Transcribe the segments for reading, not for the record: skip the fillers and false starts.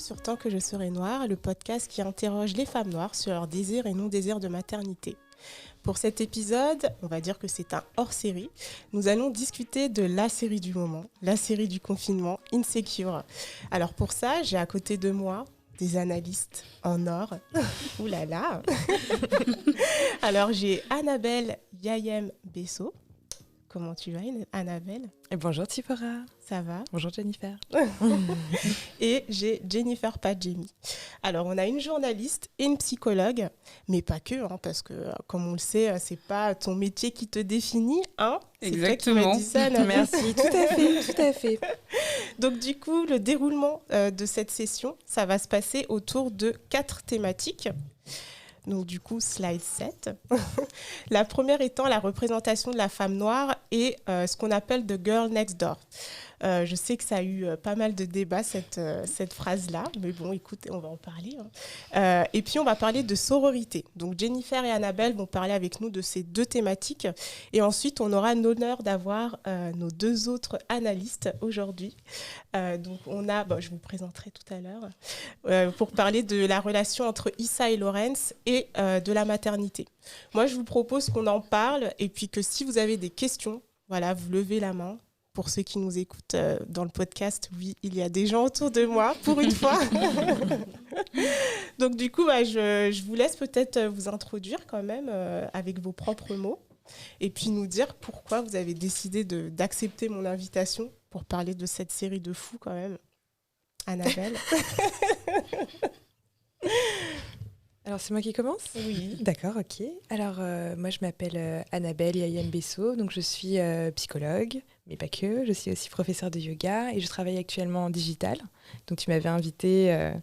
sur Tant que je serai noire, le podcast qui interroge les femmes noires sur leur désir et non-désir de maternité. Pour cet épisode, on va dire que c'est un hors-série. Nous allons discuter de la série du moment, la série du confinement, Insecure. Alors pour ça, j'ai à côté de moi des analystes en or. Ouh là là. Alors j'ai Annabelle Yayem Besso. Comment tu vas, Annabelle? Et bonjour Tifora. Ça va? Bonjour Jennifer. Et j'ai Jennifer Padjemi. Alors, on a une journaliste et une psychologue, mais pas que, parce que, comme on le sait, c'est pas ton métier qui te définit, hein? Exactement. C'est toi qui m'as dit ça, Annabelle. Merci, tout à fait. Donc, du coup, le déroulement de cette session, ça va se passer autour de 4 thématiques. Donc du coup, slide 7. La première étant la représentation de la femme noire et ce qu'on appelle The Girl Next Door. Je sais que ça a eu pas mal de débats, cette phrase-là, mais bon, écoute, on va en parler. Et puis, on va parler de sororité. Donc, Jennifer et Annabelle vont parler avec nous de ces 2 thématiques. Et ensuite, on aura l'honneur d'avoir nos 2 autres analystes aujourd'hui. Donc, on a, je vous présenterai tout à l'heure, pour parler de la relation entre Issa et Lawrence et de la maternité. Moi, je vous propose qu'on en parle et puis que si vous avez des questions, voilà, vous levez la main. Pour ceux qui nous écoutent dans le podcast, oui, il y a des gens autour de moi, pour une fois. Donc, du coup, je vous laisse peut-être vous introduire quand même avec vos propres mots et puis nous dire pourquoi vous avez décidé d'accepter mon invitation pour parler de cette série de fous quand même. Annabelle. Alors, c'est moi qui commence ? Oui. D'accord, ok. Alors, moi, je m'appelle Annabelle Yayem Besso, donc je suis psychologue, mais pas que. Je suis aussi professeure de yoga et je travaille actuellement en digital. Donc, tu m'avais invitée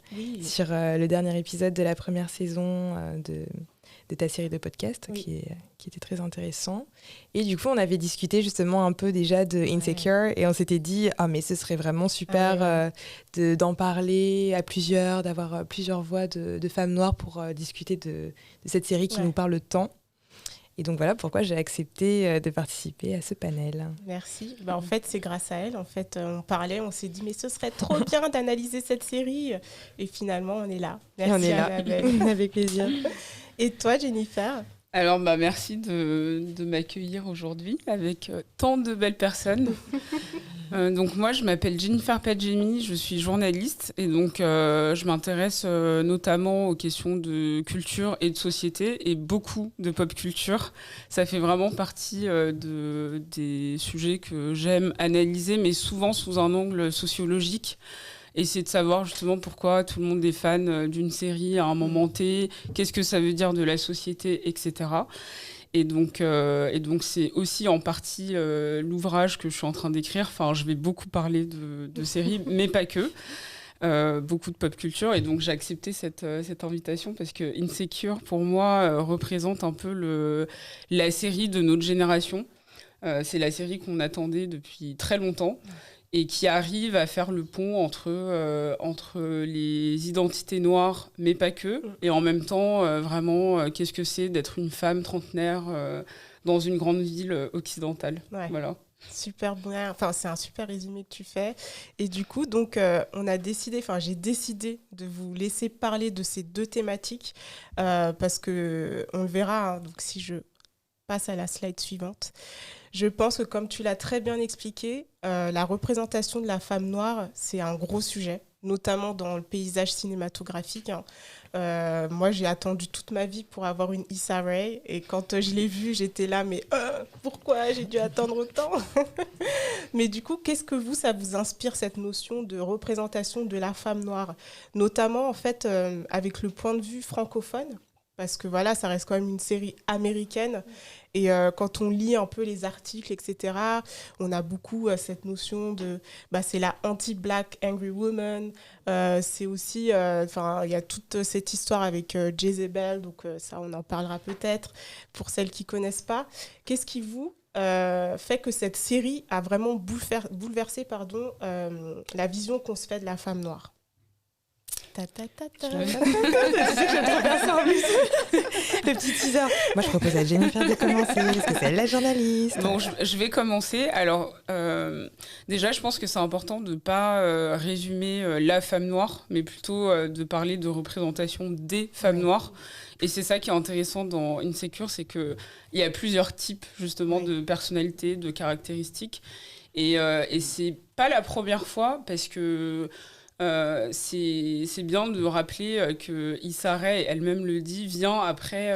sur le dernier épisode de la première saison de ta série de podcasts, qui était très intéressant. Et du coup, on avait discuté justement un peu déjà de Insecure et on s'était dit, mais ce serait vraiment super d'en parler à plusieurs, d'avoir plusieurs voix de femmes noires pour discuter de cette série qui nous parle tant. Et donc voilà pourquoi j'ai accepté de participer à ce panel. Merci. En fait, c'est grâce à elle. En fait, on parlait, on s'est dit, mais ce serait trop bien d'analyser cette série. Et finalement, on est là. Merci, on est Annabelle. Là. Avec plaisir. Et toi, Jennifer ? Alors, merci de m'accueillir aujourd'hui avec tant de belles personnes. Donc moi, je m'appelle Jennifer Padjemi, je suis journaliste et donc je m'intéresse notamment aux questions de culture et de société et beaucoup de pop culture. Ça fait vraiment partie des sujets que j'aime analyser, mais souvent sous un angle sociologique. Essayer de savoir justement pourquoi tout le monde est fan d'une série à un moment T, qu'est-ce que ça veut dire de la société, etc. Et donc c'est aussi en partie l'ouvrage que je suis en train d'écrire. Enfin, je vais beaucoup parler de séries, mais pas que. Beaucoup de pop culture. Et donc, j'ai accepté cette invitation parce que Insecure, pour moi, représente un peu la série de notre génération. C'est la série qu'on attendait depuis très longtemps. Et qui arrive à faire le pont entre les identités noires, mais pas que, et en même temps, vraiment, qu'est-ce que c'est d'être une femme trentenaire dans une grande ville occidentale. Voilà. Super bien, c'est un super résumé que tu fais. Et du coup, donc, j'ai décidé de vous laisser parler de ces 2 thématiques parce que on le verra, donc si je passe à la slide suivante. Je pense que comme tu l'as très bien expliqué, la représentation de la femme noire, c'est un gros sujet, notamment dans le paysage cinématographique. Moi, j'ai attendu toute ma vie pour avoir une Issa Rae. Et quand je l'ai vue, j'étais là, mais pourquoi j'ai dû attendre autant? Mais du coup, qu'est-ce que ça vous inspire, cette notion de représentation de la femme noire? Notamment, en fait, avec le point de vue francophone. Parce que voilà, ça reste quand même une série américaine. Et quand on lit un peu les articles, etc., on a beaucoup cette notion de... c'est la anti-black angry woman. C'est aussi... il y a toute cette histoire avec Jezebel. Donc ça, on en parlera peut-être pour celles qui ne connaissent pas. Qu'est-ce qui vous fait que cette série a vraiment bouleversé la vision qu'on se fait de la femme noire? J'aime trop faire ça en plus. Le petit teaser. Moi, je propose à Jennifer de commencer, parce que c'est elle la journaliste. Bon, je vais commencer. Alors, déjà, je pense que c'est important de ne pas résumer la femme noire, mais plutôt de parler de représentation des femmes noires. Et c'est ça qui est intéressant dans Insecure, c'est qu'il y a plusieurs types, justement, de personnalités, de caractéristiques. Et c'est pas la première fois, parce que c'est bien de rappeler que Issa Rae, elle-même le dit, vient après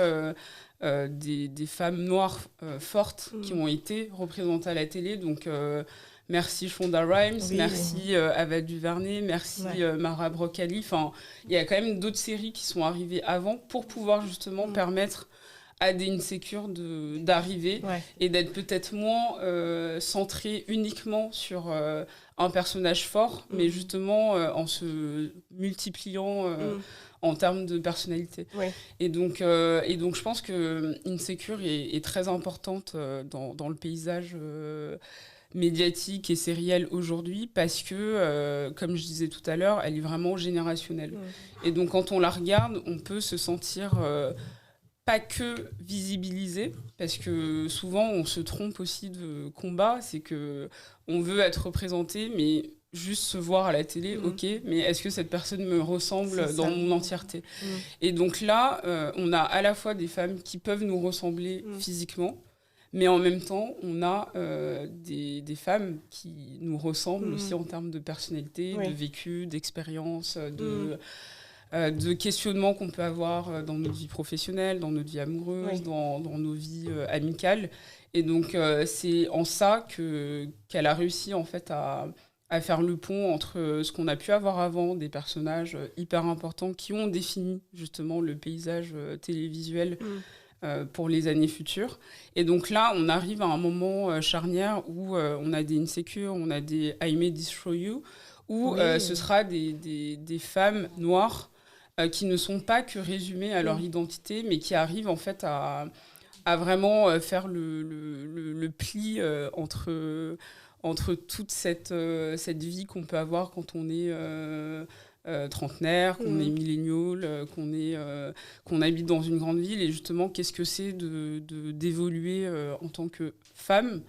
des femmes noires fortes qui ont été représentées à la télé. Donc, merci Shonda Rhimes, merci Ava DuVernay, merci Mara Broccoli. Enfin, il y a quand même d'autres séries qui sont arrivées avant pour pouvoir justement permettre à des Insecure d'arriver et d'être peut-être moins centré uniquement sur un personnage fort, mais justement en se multipliant en termes de personnalité. Et donc, je pense que Insecure est très importante dans le paysage médiatique et sérielle aujourd'hui parce que, comme je disais tout à l'heure, elle est vraiment générationnelle. Et donc, quand on la regarde, on peut se sentir pas que visibilisé, parce que souvent, on se trompe aussi de combat, c'est que on veut être représenté, mais juste se voir à la télé, ok, mais est-ce que cette personne me ressemble dans mon entièreté ? Et donc là, on a à la fois des femmes qui peuvent nous ressembler physiquement, mais en même temps, on a des femmes qui nous ressemblent aussi en termes de personnalité, de vécu, d'expérience, de questionnements qu'on peut avoir dans notre vie professionnelle, dans notre vie amoureuse, dans nos vies amicales. Et donc, c'est en ça qu'elle a réussi en fait à faire le pont entre ce qu'on a pu avoir avant, des personnages hyper importants qui ont défini justement le paysage télévisuel pour les années futures. Et donc là, on arrive à un moment charnière où on a des Insecure, on a des I May Destroy You, où ce sera des femmes noires qui ne sont pas que résumées à leur identité, mais qui arrivent en fait à vraiment faire le pli entre toute cette vie qu'on peut avoir quand on est trentenaire, qu'on est millénial, qu'on habite dans une grande ville, et justement, qu'est-ce que c'est d'évoluer en tant que femme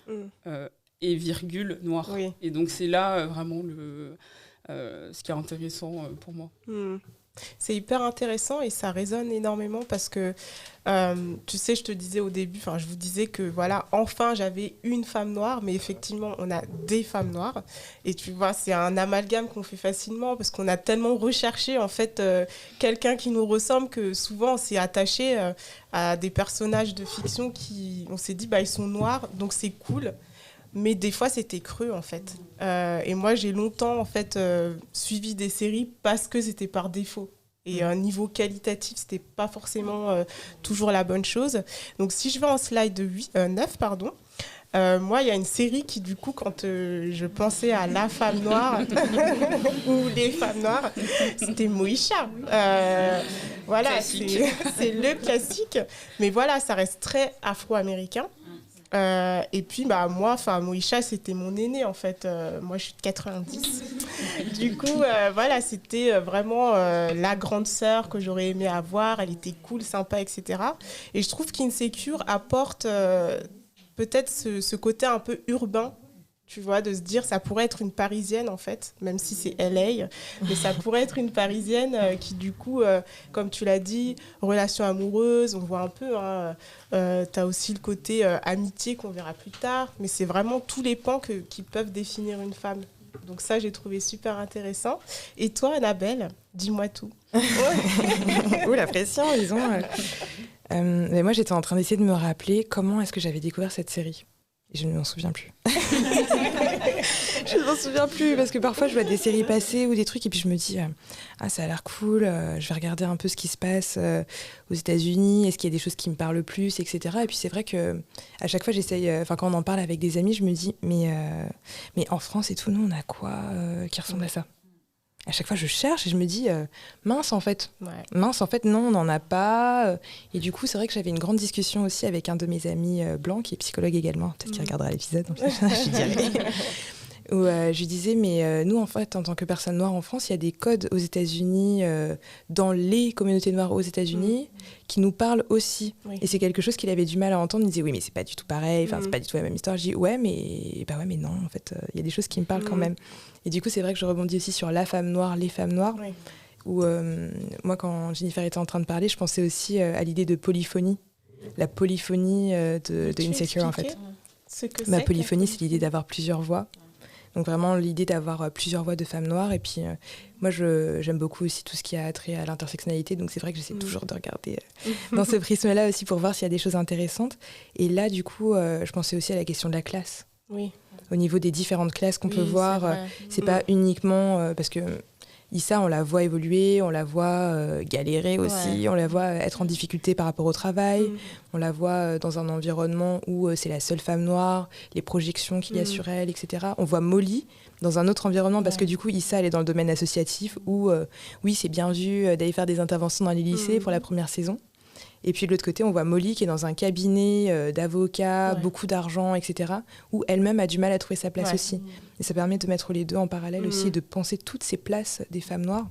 et virgule noire. Et donc, c'est là vraiment ce qui est intéressant pour moi. C'est hyper intéressant et ça résonne énormément parce que, tu sais, je te disais au début, je vous disais que voilà, enfin j'avais une femme noire, mais effectivement on a des femmes noires et tu vois, c'est un amalgame qu'on fait facilement parce qu'on a tellement recherché en fait quelqu'un qui nous ressemble que souvent on s'est attaché à des personnages de fiction on s'est dit ils sont noirs donc c'est cool. Mais des fois, c'était creux, en fait. Et moi, j'ai longtemps, en fait, suivi des séries parce que c'était par défaut. Et un niveau qualitatif, c'était pas forcément toujours la bonne chose. Donc, si je vais en slide 9, moi, il y a une série qui, du coup, quand je pensais à la femme noire ou les femmes noires, c'était Moesha. Voilà, c'est le classique. Mais voilà, ça reste très afro-américain. Et puis moi, Moesha, c'était mon aîné en fait. Moi, je suis de 90. Du coup, voilà, c'était vraiment la grande sœur que j'aurais aimé avoir. Elle était cool, sympa, etc. Et je trouve qu'Insecure apporte peut-être ce côté un peu urbain. Tu vois, de se dire, ça pourrait être une Parisienne, en fait, même si c'est LA, mais ça pourrait être une Parisienne qui, du coup, comme tu l'as dit, relation amoureuse, on voit un peu, tu as aussi le côté amitié qu'on verra plus tard, mais c'est vraiment tous les pans qui peuvent définir une femme. Donc ça, j'ai trouvé super intéressant. Et toi, Annabelle, dis-moi tout. Ouh, la pression, disons. Mais moi, j'étais en train d'essayer de me rappeler comment est-ce que j'avais découvert cette série. Et je ne m'en souviens plus. Je ne m'en souviens plus parce que parfois je vois des séries passer ou des trucs et puis je me dis ça a l'air cool, je vais regarder un peu ce qui se passe aux États-Unis, est-ce qu'il y a des choses qui me parlent plus, etc. Et puis c'est vrai que à chaque fois j'essaye, quand on en parle avec des amis, je me dis mais en France et tout, nous on a quoi qui ressemble à ça ? À chaque fois, je cherche et je me dis mince en fait, non, on n'en a pas. Et du coup, c'est vrai que j'avais une grande discussion aussi avec un de mes amis blancs qui est psychologue également, peut-être qu'il regardera l'épisode, je dirais. où je lui disais, mais nous, en fait, en tant que personnes noires en France, il y a des codes aux États-Unis, dans les communautés noires aux États-Unis, qui nous parlent aussi. Oui. Et c'est quelque chose qu'il avait du mal à entendre. Il me disait, oui, mais c'est pas du tout pareil, c'est pas du tout la même histoire. Je dis, ouais, mais non, en fait, il y a des choses qui me parlent quand même. Et du coup, c'est vrai que je rebondis aussi sur la femme noire, les femmes noires, où moi, quand Jennifer était en train de parler, je pensais aussi à l'idée de polyphonie. La polyphonie de Insecure, en fait. Ma polyphonie, c'est l'idée d'avoir plusieurs voix. Donc vraiment l'idée d'avoir plusieurs voix de femmes noires. Et puis moi, j'aime beaucoup aussi tout ce qui a trait à l'intersectionnalité. Donc c'est vrai que j'essaie toujours de regarder dans ce prisme-là aussi pour voir s'il y a des choses intéressantes. Et là, du coup, je pensais aussi à la question de la classe. Oui. Au niveau des différentes classes qu'on peut voir, c'est pas uniquement... parce que Issa, on la voit évoluer, on la voit galérer aussi, on la voit être en difficulté par rapport au travail, on la voit dans un environnement où c'est la seule femme noire, les projections qu'il y a sur elle, etc. On voit Molly dans un autre environnement parce que du coup, Issa, elle est dans le domaine associatif où, oui, c'est bien vu d'aller faire des interventions dans les lycées pour la première saison. Et puis de l'autre côté, on voit Molly qui est dans un cabinet d'avocats, beaucoup d'argent, etc., où elle-même a du mal à trouver sa place aussi. Et ça permet de mettre les deux en parallèle aussi et de penser toutes ces places des femmes noires.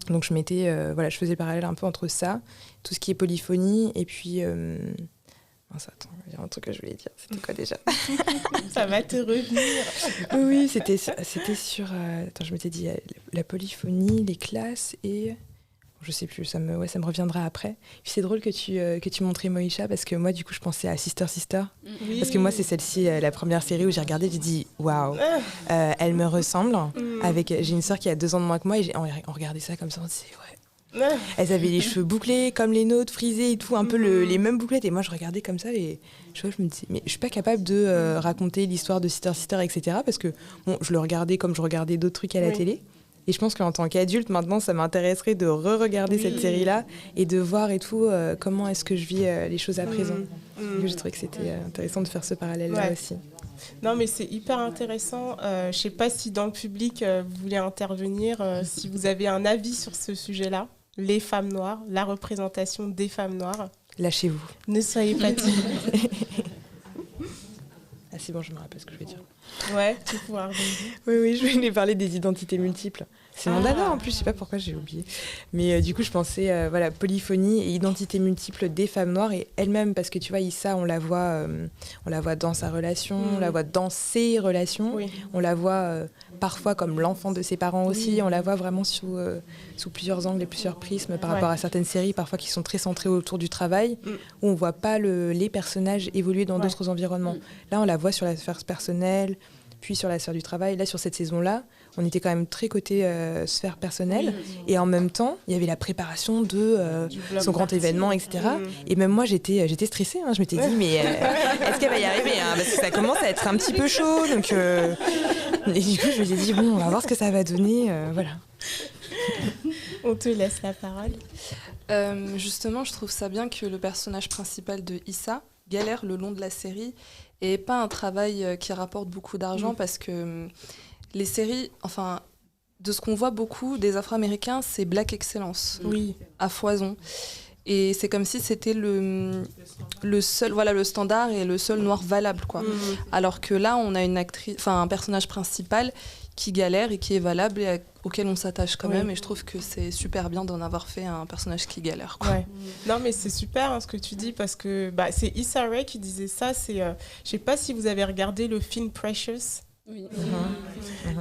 Donc je mettais, je faisais le parallèle un peu entre ça, tout ce qui est polyphonie, et puis... attends, il y a un truc que je voulais dire. C'était quoi déjà? Ça va te revenir. Oui, c'était sur... attends, je m'étais dit la polyphonie, les classes et... Je sais plus, ça me reviendra après. Puis c'est drôle que tu montrais Moïcha parce que moi, du coup, je pensais à Sister Sister. Oui. Parce que moi, c'est celle-ci, la première série où j'ai regardé, j'ai dit waouh, elle me ressemble. J'ai une sœur qui a 2 ans de moins que moi et on regardait ça comme ça, on disait ouais. Elles avaient les cheveux bouclés comme les nôtres, frisés et tout, un peu les mêmes bouclettes. Et moi, je regardais comme ça et je me disais, mais je suis pas capable de raconter l'histoire de Sister Sister, etc. Parce que bon, je le regardais comme je regardais d'autres trucs à la télé. Et je pense qu'en tant qu'adulte, maintenant, ça m'intéresserait de re-regarder cette série-là et de voir et tout comment est-ce que je vis les choses à présent. Je trouvais que c'était intéressant de faire ce parallèle-là aussi. Non, mais c'est hyper intéressant. Je ne sais pas si dans le public, vous voulez intervenir, si vous avez un avis sur ce sujet-là, les femmes noires, la représentation des femmes noires. Lâchez-vous. Ne soyez pas timide. Ah, c'est bon, je me rappelle ce que je vais dire. Ouais, tu pourras revenir. Oui, je voulais parler des identités multiples. C'est mon dada en plus, je sais pas pourquoi j'ai oublié. Mais du coup, je pensais polyphonie et identité multiple des femmes noires et elles-mêmes, parce que tu vois, Issa, on la voit dans sa relation, on la voit dans ses relations, on la voit parfois comme l'enfant de ses parents aussi, on la voit vraiment sous plusieurs angles et plusieurs prismes par rapport à certaines séries, parfois qui sont très centrées autour du travail, où on voit pas les personnages évoluer dans d'autres environnements. Là, on la voit sur la sphère personnelle, puis sur la sphère du travail. Là, sur cette saison-là, on était quand même très côté sphère personnelle. Et en même temps, il y avait la préparation de son grand événement, etc. Et même moi, j'étais stressée. Je m'étais dit, mais est-ce qu'elle va y arriver parce que ça commence à être un petit peu chaud. Donc, et du coup, je me suis dit, bon, on va voir ce que ça va donner. Voilà. On te laisse la parole. Justement, je trouve ça bien que le personnage principal de Issa galère le long de la série et pas un travail qui rapporte beaucoup d'argent parce que les séries, enfin, de ce qu'on voit beaucoup des Afro-Américains, c'est Black Excellence à foison. Et c'est comme si c'était le seul, le standard et le seul noir valable, quoi. Alors que là, on a un personnage principal qui galère et qui est valable et auquel on s'attache quand même. Et je trouve que c'est super bien d'en avoir fait un personnage qui galère, quoi. Ouais. Non, mais c'est super ce que tu dis parce que c'est Issa Rae qui disait ça. Je sais pas si vous avez regardé le film Precious. Oui.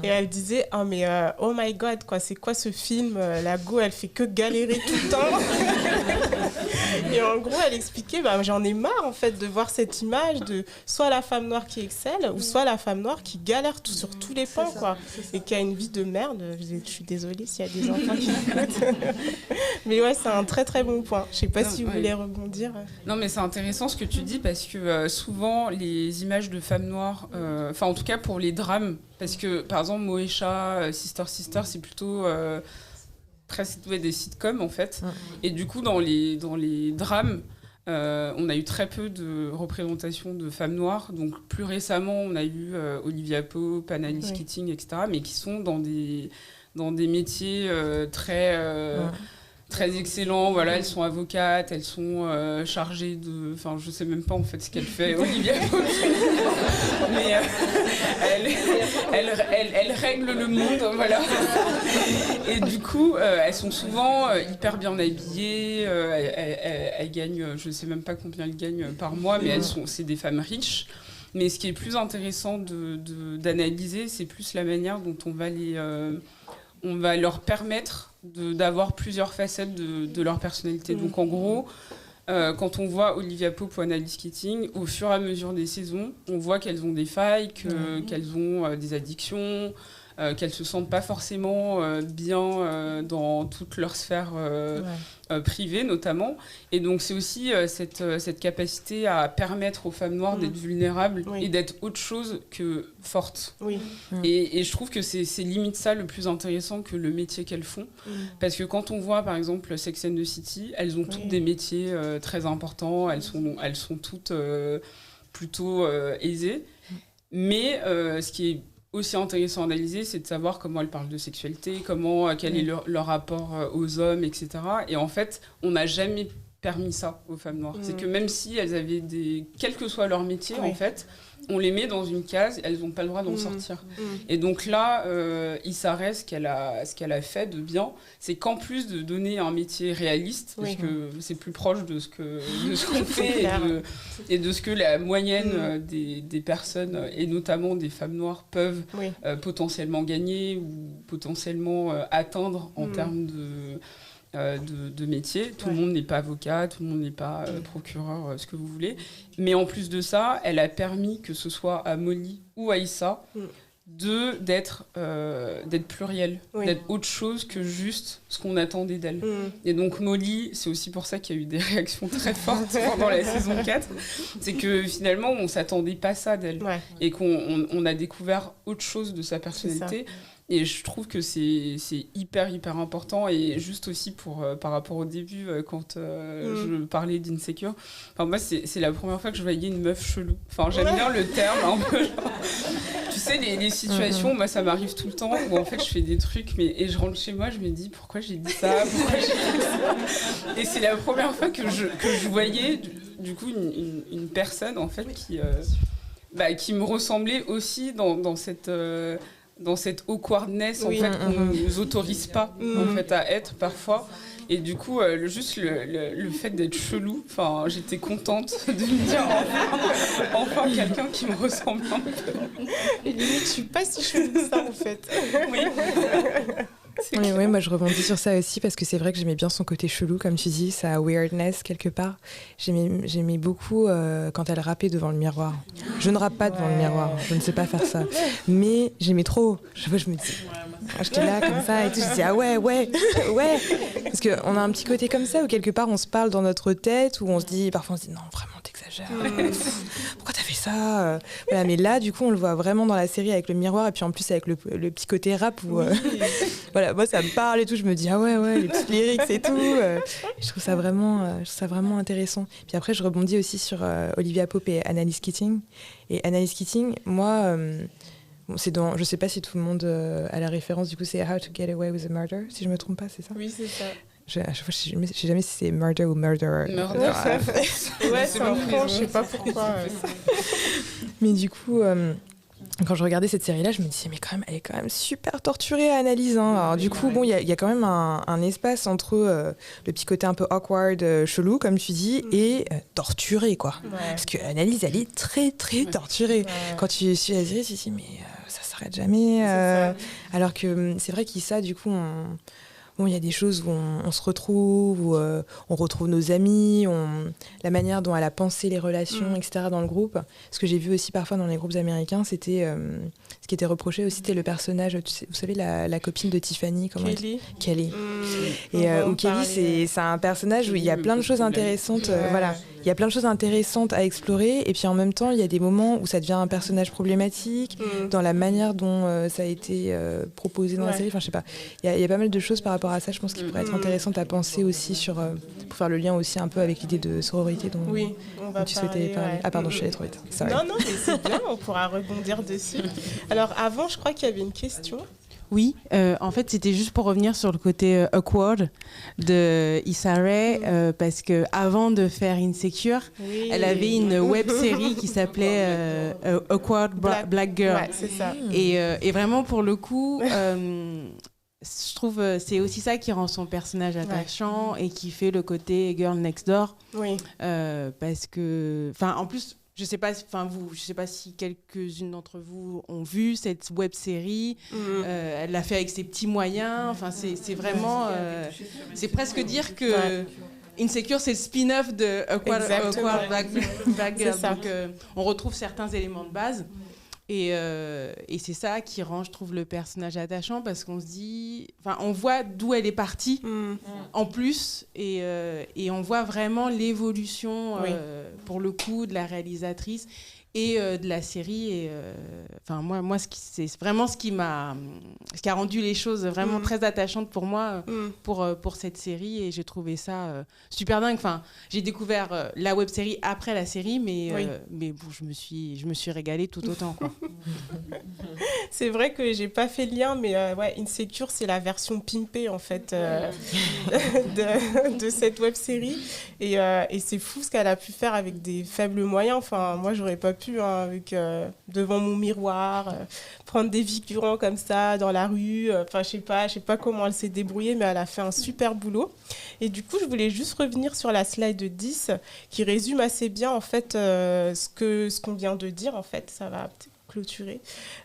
Et elle disait oh my god, quoi, c'est quoi ce film, la go elle fait que galérer tout le temps. Et en gros elle expliquait j'en ai marre en fait de voir cette image de soit la femme noire qui excelle ou soit la femme noire qui galère sur tous les pans, quoi, et qui a une vie de merde. Je suis désolée s'il y a des enfants qui écoutent. Mais ouais, c'est un très très bon point. Je sais pas si vous voulez rebondir. Non, mais c'est intéressant ce que tu dis parce que souvent les images de femmes noires, en tout cas pour les drames, parce que par exemple Moesha, Sister Sister, c'est plutôt presque des sitcoms en fait. Et du coup dans les drames, on a eu très peu de représentation de femmes noires. Donc plus récemment on a eu Olivia Pope, Annalise Keating, etc., mais qui sont dans des métiers très très excellent. Voilà, elles sont avocates, elles sont chargées de... Enfin, je sais même pas en fait ce qu'elle fait, Olivia Pope. Mais elle règle le monde, voilà. Et du coup, elles sont souvent hyper bien habillées. Elles gagnent, je sais même pas combien elles gagnent par mois, mais c'est des femmes riches. Mais ce qui est plus intéressant d'analyser, c'est plus la manière dont on va leur permettre d'avoir plusieurs facettes de leur personnalité. Donc en gros, quand on voit Olivia Pope ou Annalise Keating, au fur et à mesure des saisons, on voit qu'elles ont des failles, qu'elles ont des addictions, qu'elles se sentent pas forcément bien dans toute leur sphère privée notamment. Et donc c'est aussi cette capacité à permettre aux femmes noires d'être vulnérables et d'être autre chose que fortes. Et je trouve que c'est limite ça le plus intéressant que le métier qu'elles font. Parce que quand on voit par exemple Sex and the City, elles ont toutes des métiers très importants, elles sont toutes plutôt aisées. Mais ce qui est aussi intéressant à analyser, c'est de savoir comment elles parlent de sexualité, quel est leur rapport aux hommes, etc. Et en fait, on n'a jamais permis ça aux femmes noires. C'est que même si elles avaient quel que soit leur métier, en fait, on les met dans une case, elles n'ont pas le droit d'en sortir. Et donc là, Issa Rae, ce qu'elle a fait de bien, c'est qu'en plus de donner un métier réaliste, parce que c'est plus proche de ce qu'on fait et de ce que la moyenne des personnes, et notamment des femmes noires, peuvent potentiellement gagner ou potentiellement atteindre en termes de métier. Tout le monde n'est pas avocat, tout le monde n'est pas procureur, ce que vous voulez. Mais en plus de ça, elle a permis que ce soit à Molly ou à Issa d'être plurielle, d'être autre chose que juste ce qu'on attendait d'elle. Et donc Molly, c'est aussi pour ça qu'il y a eu des réactions très fortes pendant la saison 4, c'est que finalement on s'attendait pas ça d'elle et qu'on a découvert autre chose de sa personnalité. Et je trouve que c'est hyper important. Et juste aussi par rapport au début, quand je parlais d'Insecure, moi, c'est la première fois que je voyais une meuf chelou. Enfin, j'aime bien le terme, un peu genre... Tu sais, les situations, moi, ça m'arrive tout le temps, où en fait, je fais des trucs, et je rentre chez moi, je me dis, pourquoi j'ai dit ça, pourquoi j'ai fait ça. Et c'est la première fois que je voyais, du coup, une personne, en fait, qui me ressemblait aussi dans cette awkwardness en fait, qu'on ne nous autorise pas en fait, à être parfois. Et du coup, juste le fait d'être chelou, j'étais contente de me dire enfin quelqu'un qui me ressemble un peu. Et limite, je suis pas si chelou que ça en fait. Oui, moi je rebondis sur ça aussi parce que c'est vrai que j'aimais bien son côté chelou, comme tu dis, sa weirdness quelque part. J'aimais beaucoup quand elle rappait devant le miroir. Je ne rappe pas devant le miroir, je ne sais pas faire ça. Mais j'aimais trop. Je me dis, j'étais là comme ça et tout, je dis ah ouais. Parce qu'on a un petit côté comme ça où quelque part on se parle dans notre tête, où on se dit, parfois on se dit non, vraiment t'exagères. Pourquoi t'as fait ça voilà, mais là du coup on le voit vraiment dans la série avec le miroir et puis en plus avec le petit côté rap où voilà, moi ça me parle et tout, je me dis ah ouais les petites lyrics et tout, je trouve ça vraiment intéressant. Puis après je rebondis aussi sur Olivia Pope et Annalise Keating. Et Annalise Keating, moi c'est dans, je sais pas si tout le monde a la référence, du coup c'est How to Get Away with a Murder, si je me trompe pas, c'est ça? Oui, c'est ça. À chaque fois, je sais jamais si c'est murder ou murderer. Ouais, c'est en France, je sais pas pourquoi. Mais du coup, quand je regardais cette série-là, je me disais, mais quand même, elle est quand même super torturée à Annalise. Hein. Alors du coup, bon, il y a quand même un espace entre le petit côté un peu awkward, chelou, comme tu dis, et torturée, quoi. Ouais. Parce que Annalise, elle est très, très torturée. Ouais. Quand tu suis la série, tu te dis, mais ça s'arrête jamais. Alors que c'est vrai qu'Issa, du coup, bon, il y a des choses où on se retrouve, où on retrouve nos amis, la manière dont elle a pensé les relations, etc. dans le groupe. Ce que j'ai vu aussi parfois dans les groupes américains, c'était ce qui était reproché aussi, c'était le personnage, vous savez, la copine de Tiffany, Kelly. Et où Kelly, c'est un personnage où il y a plein de choses intéressantes. Voilà. Il y a plein de choses intéressantes à explorer, et puis en même temps, il y a des moments où ça devient un personnage problématique, dans la manière dont ça a été proposé dans la série. Enfin, je sais pas. Il y a pas mal de choses par rapport à ça, je pense, qui pourraient être intéressantes à penser aussi pour faire le lien aussi un peu avec l'idée de sororité dont tu souhaitais parler. Ah pardon, je suis allée trop vite. Sorry. Non, mais c'est bien, on pourra rebondir dessus. Alors avant, je crois qu'il y avait une question. Oui, en fait, c'était juste pour revenir sur le côté awkward de Issa Rae, parce que avant de faire Insecure, elle avait une web série qui s'appelait Awkward Black Girl. Ouais, c'est ça. Et vraiment, pour le coup, je trouve c'est aussi ça qui rend son personnage attachant et qui fait le côté girl next door. Oui. Parce que, en plus. Je sais pas si quelques-unes d'entre vous ont vu cette web série. Elle l'a fait avec ses petits moyens. C'est vraiment, c'est presque dire que Insecure, c'est le spin-off de Awkward Black Girl. Donc, on retrouve certains éléments de base. Et c'est ça qui rend, je trouve, le personnage attachant, parce qu'on se dit... on voit d'où elle est partie, en plus, et on voit vraiment l'évolution, pour le coup, de la réalisatrice et de la série. Et, moi c'est vraiment ce qui a rendu les choses vraiment très attachantes pour moi, pour cette série, et j'ai trouvé ça super dingue. J'ai découvert la web-série après la série, mais bon, je me suis régalée tout autant, quoi. C'est vrai que j'ai pas fait le lien, mais Insecure, c'est la version pimpée, en fait, de cette web-série, et c'est fou ce qu'elle a pu faire avec des faibles moyens. Moi, j'aurais pas pu, avec, devant mon miroir, prendre des figurants comme ça dans la rue. Je sais pas comment elle s'est débrouillée, mais elle a fait un super boulot. Et du coup, je voulais juste revenir sur la slide 10 qui résume assez bien, en fait, ce qu'on vient de dire. En fait, ça va clôturer.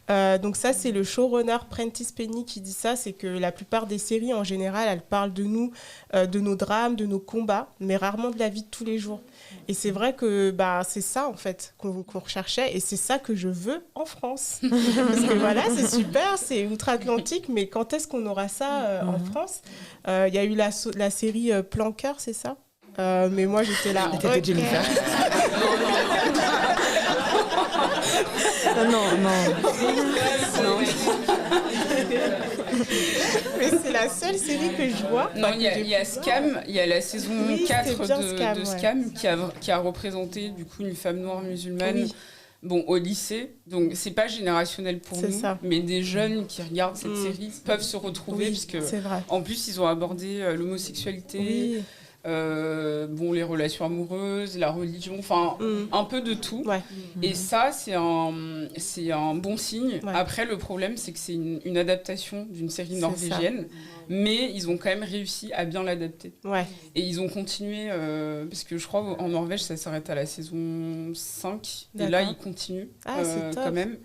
Donc ça, c'est le showrunner Prentice Penny qui dit ça. C'est que la plupart des séries, en général, elles parlent de nous, de nos drames, de nos combats, mais rarement de la vie de tous les jours. Et c'est vrai que c'est ça, en fait, qu'on recherchait, et c'est ça que je veux en France. Parce que voilà, c'est super, c'est outre-Atlantique, mais quand est-ce qu'on aura ça en France ? Il y a eu la série Planqueur, c'est ça ? Mais moi, j'étais là. T'étais Jennifer. Non. Mais c'est la seule série que je vois. Non, il y a Scam, il y a la saison 4 de Scam qui a représenté du coup une femme noire musulmane au lycée. Donc c'est pas générationnel pour nous, mais des jeunes qui regardent cette série peuvent se retrouver, puisque en plus ils ont abordé l'homosexualité. Oui. Les relations amoureuses, la religion, un peu de tout. Ouais. Et ça, c'est un bon signe. Ouais. Après, le problème, c'est que c'est une adaptation d'une série norvégienne, mais ils ont quand même réussi à bien l'adapter. Ouais. Et ils ont continué, parce que je crois en Norvège, ça s'arrête à la saison 5, et là, ils continuent quand même.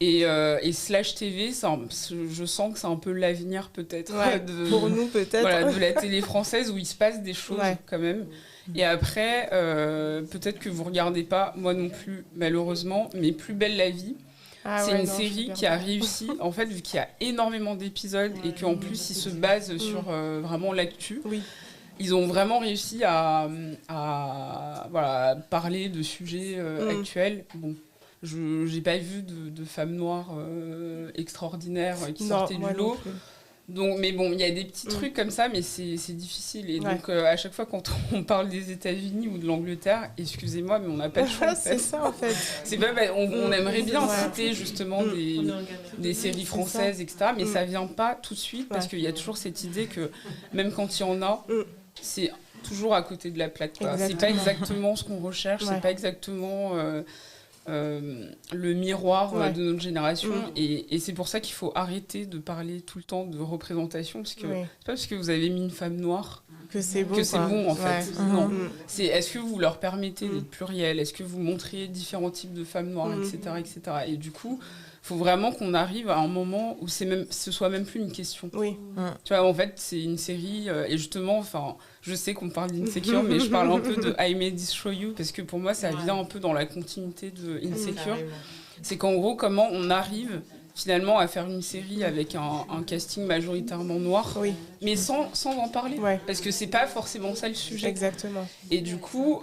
Et Slash TV, je sens que c'est un peu l'avenir peut-être. Ouais, pour nous peut-être. De la télé française où il se passe des choses quand même. Et après, peut-être que vous ne regardez pas, moi non plus malheureusement, mais Plus belle la vie. C'est une série qui a réussi, en fait, vu qu'il y a énormément d'épisodes et qu'en plus il se base sur vraiment l'actu. Oui. Ils ont vraiment réussi à parler de sujets actuels. Bon. Je n'ai pas vu de femmes noires extraordinaires qui sortaient du lot. Donc, mais bon, il y a des petits trucs comme ça, mais c'est difficile. Et donc, à chaque fois, quand on parle des États-Unis ou de l'Angleterre, excusez-moi, mais on n'a pas de choix. C'est ça, en fait. C'est pas, on aimerait bien citer justement des séries françaises, etc., mais ça ne vient pas tout de suite, parce qu'il y a toujours cette idée que même quand il y en a, c'est toujours à côté de la plaque. C'est pas exactement ce qu'on recherche, c'est pas exactement... le miroir de notre génération, et c'est pour ça qu'il faut arrêter de parler tout le temps de représentation, parce que c'est pas parce que vous avez mis une femme noire que c'est bon, en fait. Non. C'est est-ce que vous leur permettez d'être pluriel, est-ce que vous montrez différents types de femmes noires, etc. Et du coup il faut vraiment qu'on arrive à un moment où ce soit même plus une question. Tu vois, en fait c'est une série, et justement, je sais qu'on parle d'Insecure, mais je parle un peu de I May Destroy You, parce que pour moi, ça vient un peu dans la continuité de Insecure. C'est qu'en gros, comment on arrive finalement à faire une série avec un casting majoritairement noir, mais sans en parler, parce que c'est pas forcément ça le sujet. Exactement. Et du coup,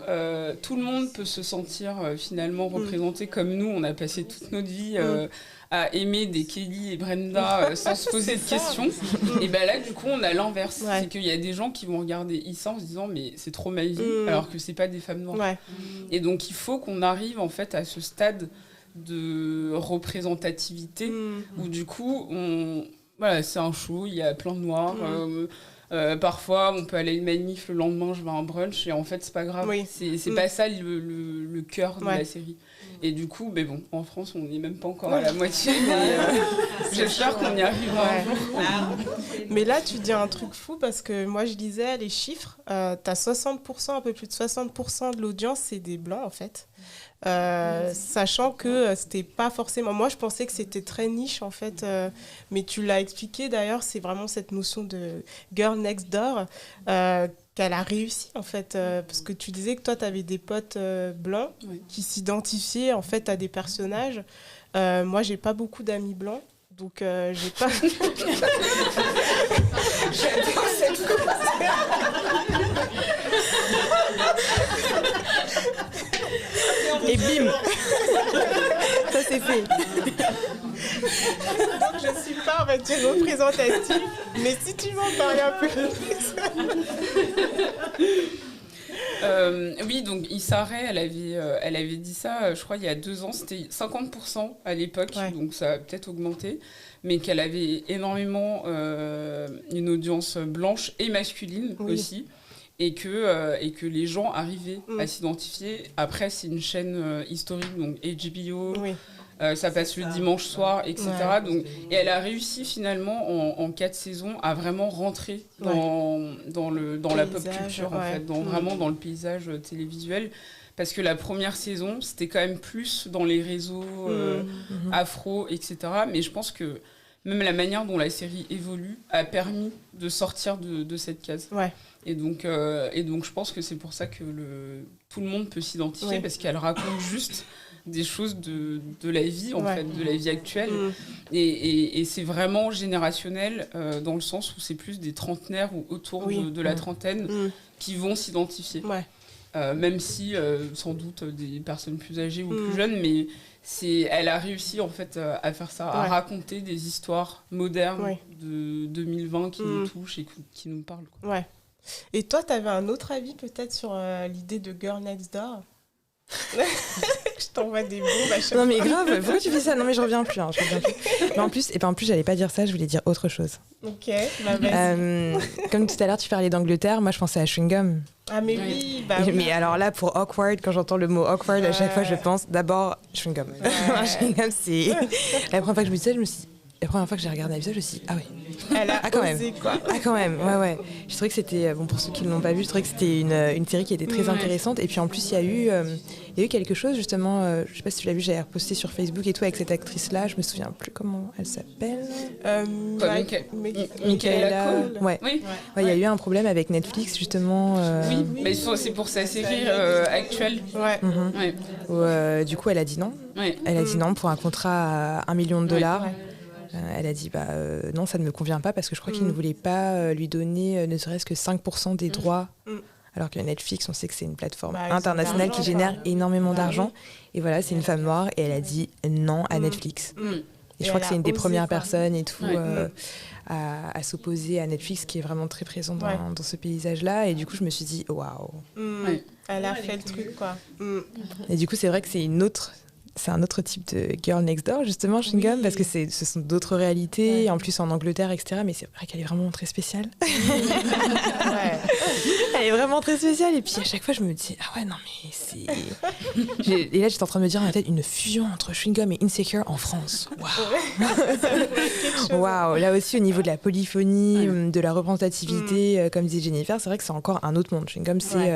tout le monde peut se sentir finalement représenté comme nous. On a passé toute notre vie à aimer des Kelly et Brenda sans se poser de questions. Et ben là, du coup, on a l'inverse. C'est qu'il y a des gens qui vont regarder Issa en se disant mais c'est trop ma vie, alors que c'est pas des femmes noires. Et donc, il faut qu'on arrive en fait à ce stade de représentativité où du coup, Voilà, c'est un show, il y a plein de noirs. Parfois, on peut aller à une manif, le lendemain, je vais à un brunch, et en fait, c'est pas grave. Oui. C'est pas ça le cœur de la série. Et du coup, mais bon, en France, on n'est même pas encore à la moitié, mais j'espère qu'on y arrivera un jour. Mais là, tu dis un truc fou, parce que moi, je lisais les chiffres. T'as 60%, un peu plus de 60% de l'audience, c'est des Blancs, en fait. Sachant que c'était pas forcément... Moi, je pensais que c'était très niche, en fait. Mais tu l'as expliqué, d'ailleurs, c'est vraiment cette notion de girl next door qu'elle a réussi, en fait. Parce que tu disais que toi, tu avais des potes blancs qui s'identifiaient, en fait, à des personnages. Moi, j'ai pas beaucoup d'amis blancs. Donc, j'ai pas... J'adore cette chose. Et bim. Ça, c'est fait. Donc, je suis pas, en fait, représentative. Mais si tu m'en parles un peu plus... Oui, donc Issa Rae, elle avait dit ça, je crois, il y a 2 ans. C'était 50% à l'époque, donc ça a peut-être augmenté. Mais qu'elle avait énormément une audience blanche et masculine aussi. Et que les gens arrivaient à s'identifier. Après, c'est une chaîne historique, donc HBO, ça passe le dimanche soir, etc. Donc, et elle a réussi finalement en 4 saisons à vraiment rentrer dans la pop culture, en fait, vraiment dans le paysage télévisuel. Parce que la première saison, c'était quand même plus dans les réseaux afro, etc. Mais je pense que même la manière dont la série évolue a permis de sortir de cette case. Et donc, je pense que c'est pour ça que tout le monde peut s'identifier, parce qu'elle raconte juste des choses de la vie, en fait, de la vie actuelle. Et c'est vraiment générationnel, dans le sens où c'est plus des trentenaires ou autour de la trentaine qui vont s'identifier. Même si, sans doute, des personnes plus âgées ou plus jeunes, mais elle a réussi, en fait, à faire ça, à raconter des histoires modernes de 2020 qui nous touchent et qui nous parlent, quoi. Et toi, tu avais un autre avis peut-être sur l'idée de Girl Next Door? Je t'envoie des bombes à chaque fois. Non mais grave, pourquoi tu fais ça? Non mais je reviens plus. Mais en plus, j'allais pas dire ça, je voulais dire autre chose. Ok, vas-y. Comme tout à l'heure, tu parlais d'Angleterre, moi je pensais à Chewing Gum. Ah mais oui, Mais alors là, pour awkward, quand j'entends le mot awkward, à chaque fois je pense d'abord Chewing Gum. Chewing Gum, c'est... La première fois que je me disais, la première fois que j'ai regardé l'épisode, je me suis dit, ah ouais. Elle a quand osé, même. quoi. Ah quand même, ouais. Je trouvais que c'était, bon pour ceux qui ne l'ont pas vu, je trouvais que c'était une série qui était très intéressante. Et puis en plus, il y a eu quelque chose justement, je sais pas si tu l'as vu, j'avais reposté sur Facebook et tout avec cette actrice-là, je me souviens plus comment elle s'appelle. Michaela Cole. Ouais. Il y a eu un problème avec Netflix justement. Oui, mais c'est pour sa série actuelle. Où, du coup, elle a dit non. Elle a dit non pour un contrat à $1 million. Elle a dit non, ça ne me convient pas parce que je crois qu'il ne voulait pas lui donner ne serait-ce que 5% des droits. Alors que Netflix, on sait que c'est une plateforme internationale qui génère énormément d'argent. Et voilà, c'est une femme noire et elle a dit non à Netflix. Et je crois que c'est une des premières personnes et tout à s'opposer à Netflix, qui est vraiment très présent dans ce paysage-là. Et du coup, je me suis dit, waouh. Elle a fait le truc, quoi. Et du coup, c'est vrai que c'est un autre type de girl next door, justement, Chewing Gum, parce que ce sont d'autres réalités, en plus en Angleterre, etc. Mais c'est vrai qu'elle est vraiment très spéciale. Elle est vraiment très spéciale. Et puis à chaque fois, je me dis, ah ouais, non, mais c'est... Et là, j'étais en train de me dire dans la tête, une fusion entre Chewing Gum et Insecure en France. Waouh. Waouh. Là aussi, au niveau de la polyphonie, de la représentativité, comme disait Jennifer, c'est vrai que c'est encore un autre monde. Chewing Gum, c'est...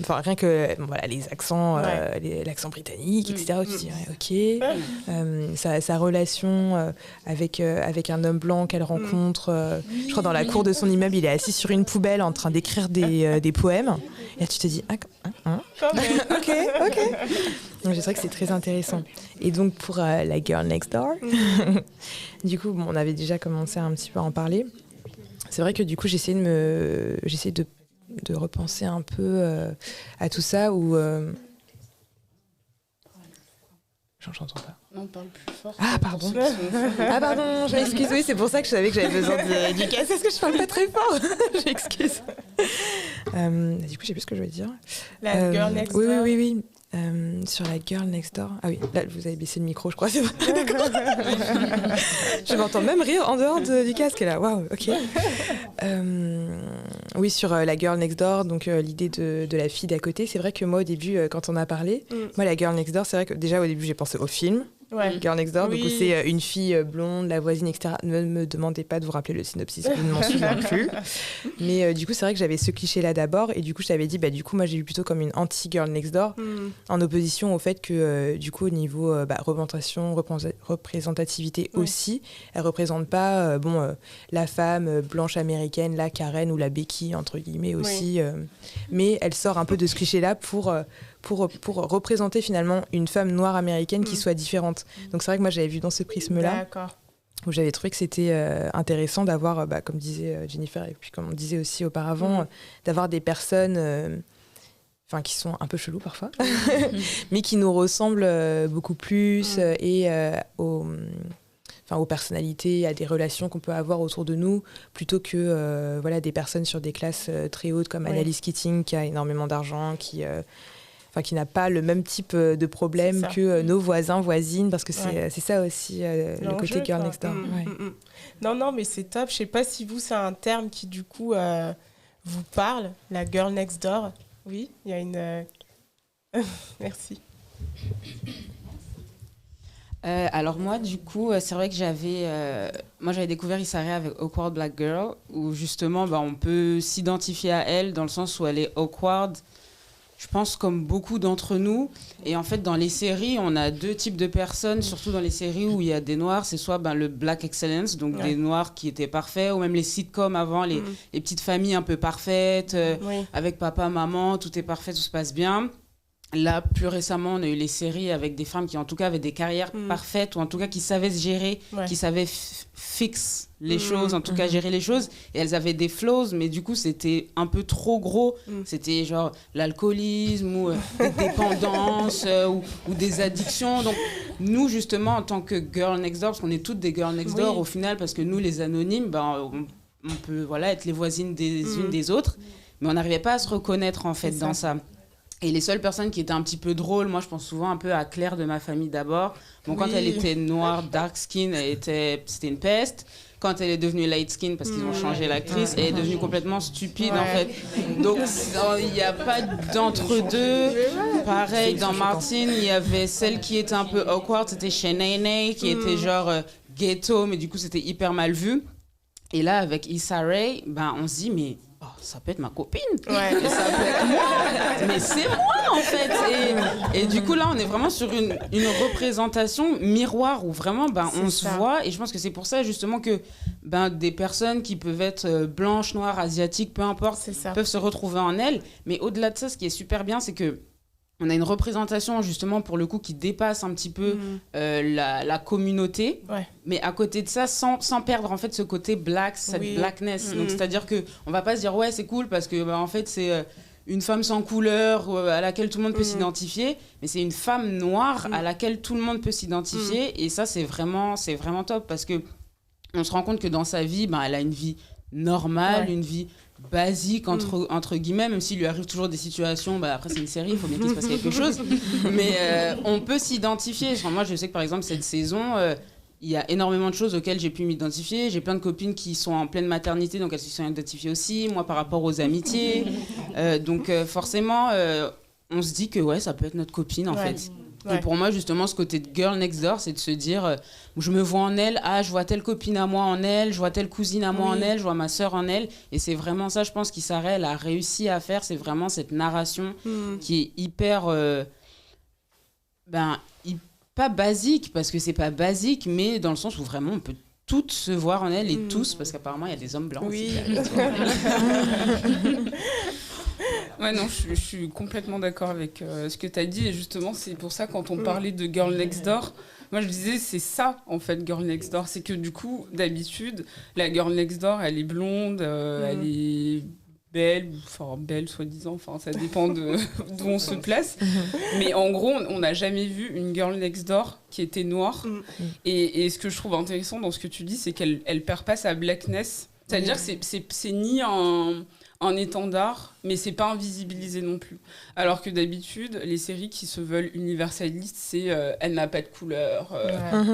Enfin, rien que les accents, l'accent britannique, etc. Tu dis, ok. Sa relation avec un homme blanc qu'elle rencontre, je crois dans la cour de son immeuble, il est assis sur une poubelle en train d'écrire des poèmes. Et là, tu te dis, ok. Donc, c'est vrai que c'est très intéressant. Et donc, pour la Girl Next Door, du coup, on avait déjà commencé un petit peu à en parler. C'est vrai que du coup, j'essaie de repenser un peu à tout ça où... J'entends pas. Non, parle plus fort. Ah, pardon. Je m'excuse. Oui, c'est pour ça que je savais que j'avais besoin du casque. Est-ce que je parle pas très fort? Je m'excuse. Du coup, je sais plus ce que je voulais dire. La Girl Next Door. Oui. Sur la Girl Next Door. Ah oui, là, vous avez baissé le micro, je crois. C'est vrai. D'accord. Je m'entends même rire en dehors du casque. Là, waouh, ok. Oui, sur la Girl Next Door, donc l'idée de la fille d'à côté. C'est vrai que moi, au début, quand on a parlé, moi, la Girl Next Door, c'est vrai que déjà, au début, j'ai pensé au film. Ouais. Girl Next Door, Oui. donc c'est une fille blonde, la voisine, etc. Ne me demandez pas de vous rappeler le synopsis, je ne m'en souviens plus. Mais du coup, c'est vrai que j'avais ce cliché-là d'abord, et du coup, je t'avais dit, du coup, moi, j'ai eu plutôt comme une anti-Girl Next Door, en opposition au fait que, du coup, au niveau représentativité aussi, elle représente pas la femme blanche américaine, la Karen ou la Becky, entre guillemets, aussi. Mais elle sort un peu de ce cliché-là pour représenter finalement une femme noire américaine qui soit différente. Donc c'est vrai que moi j'avais vu dans ce prisme-là, D'accord. où j'avais trouvé que c'était intéressant d'avoir, comme disait Jennifer, et puis comme on disait aussi auparavant, d'avoir des personnes qui sont un peu chelous parfois, mais qui nous ressemblent beaucoup plus et aux personnalités, à des relations qu'on peut avoir autour de nous, plutôt que des personnes sur des classes très hautes comme Annalise Keating, qui a énormément d'argent, qui n'a pas le même type de problème que nos voisins, voisines, parce que c'est ça aussi le côté Girl Next Door. Non, mais c'est top. Je sais pas si vous, c'est un terme qui, du coup, vous parle, la Girl Next Door. Oui, il y a une... Merci. Alors moi, du coup, c'est vrai que j'avais découvert Issa Rae avec Awkward Black Girl, où justement, on peut s'identifier à elle dans le sens où elle est awkward, je pense comme beaucoup d'entre nous. Et en fait, dans les séries, on a deux types de personnes, surtout dans les séries où il y a des noirs. C'est soit le Black Excellence, donc des noirs qui étaient parfaits, ou même les sitcoms avant, les petites familles un peu parfaites, avec papa, maman, tout est parfait, tout se passe bien. Là, plus récemment, on a eu les séries avec des femmes qui, en tout cas, avaient des carrières parfaites, ou en tout cas, qui savaient se gérer, qui savaient fixer les choses, en tout cas, gérer les choses. Et elles avaient des flaws, mais du coup, c'était un peu trop gros. C'était genre l'alcoolisme, ou des dépendances, ou des addictions. Donc, nous, justement, en tant que Girl Next Door, parce qu'on est toutes des Girl Next Door, au final, parce que nous, les anonymes, on peut être les voisines des unes des autres, mais on n'arrivait pas à se reconnaître, en fait, dans ça. Et les seules personnes qui étaient un petit peu drôles, moi je pense souvent un peu à Claire de ma famille d'abord. Quand elle était noire, dark skin, c'était une peste. Quand elle est devenue light skin, parce qu'ils ont changé l'actrice, elle est devenue complètement stupide en fait. Donc il n'y a pas d'entre-deux. Pareil, dans Martin, il y avait celle qui était un peu awkward, c'était Shanae, qui était genre ghetto, mais du coup c'était hyper mal vu. Et là, avec Issa Rae, on se dit, mais ça peut être ma copine. Et ça peut être moi. Mais c'est moi, en fait. Et du coup, là, on est vraiment sur une représentation miroir où vraiment, on se voit. Et je pense que c'est pour ça, justement, que des personnes qui peuvent être blanches, noires, asiatiques, peu importe, peuvent se retrouver en elles. Mais au-delà de ça, ce qui est super bien, c'est que on a une représentation, justement, pour le coup, qui dépasse un petit peu la communauté. Mais à côté de ça, sans perdre, en fait, ce côté black, cette blackness. Donc, c'est-à-dire qu'on ne va pas se dire, ouais, c'est cool, parce que, en fait, c'est une femme sans couleur à laquelle tout le monde peut s'identifier. Mais c'est une femme noire à laquelle tout le monde peut s'identifier. Et ça, c'est vraiment top, parce qu'on se rend compte que dans sa vie, elle a une vie normale, une vie basique entre guillemets, même s'il lui arrive toujours des situations, après c'est une série, il faut bien qu'il se passe quelque chose, mais on peut s'identifier. Moi je sais que par exemple cette saison il y a énormément de choses auxquelles j'ai pu m'identifier. J'ai plein de copines qui sont en pleine maternité, donc elles se sont identifiées aussi, moi par rapport aux amitiés, donc forcément on se dit que ça peut être notre copine en fait. Et pour moi, justement, ce côté de Girl Next Door, c'est de se dire, je me vois en elle, je vois telle copine à moi en elle, je vois telle cousine à moi en elle, je vois ma sœur en elle. Et c'est vraiment ça, je pense, qu'Issa Rae a réussi à faire. C'est vraiment cette narration qui est hyper... pas basique, parce que c'est pas basique, mais dans le sens où vraiment on peut toutes se voir en elle, et tous, parce qu'apparemment, il y a des hommes blancs aussi. Ouais, non, je suis complètement d'accord avec ce que tu as dit. Et justement, c'est pour ça, quand on parlait de Girl Next Door, moi, je disais, c'est ça, en fait, Girl Next Door. C'est que, du coup, d'habitude, la Girl Next Door, elle est blonde, elle est belle, soi-disant. Ça dépend d'où on se place. Mais en gros, on n'a jamais vu une Girl Next Door qui était noire. Et ce que je trouve intéressant dans ce que tu dis, c'est qu'elle perd pas sa blackness. C'est-à-dire que c'est ni un étendard, mais c'est pas invisibilisé non plus. Alors que d'habitude, les séries qui se veulent universalistes, c'est elle n'a pas de couleur,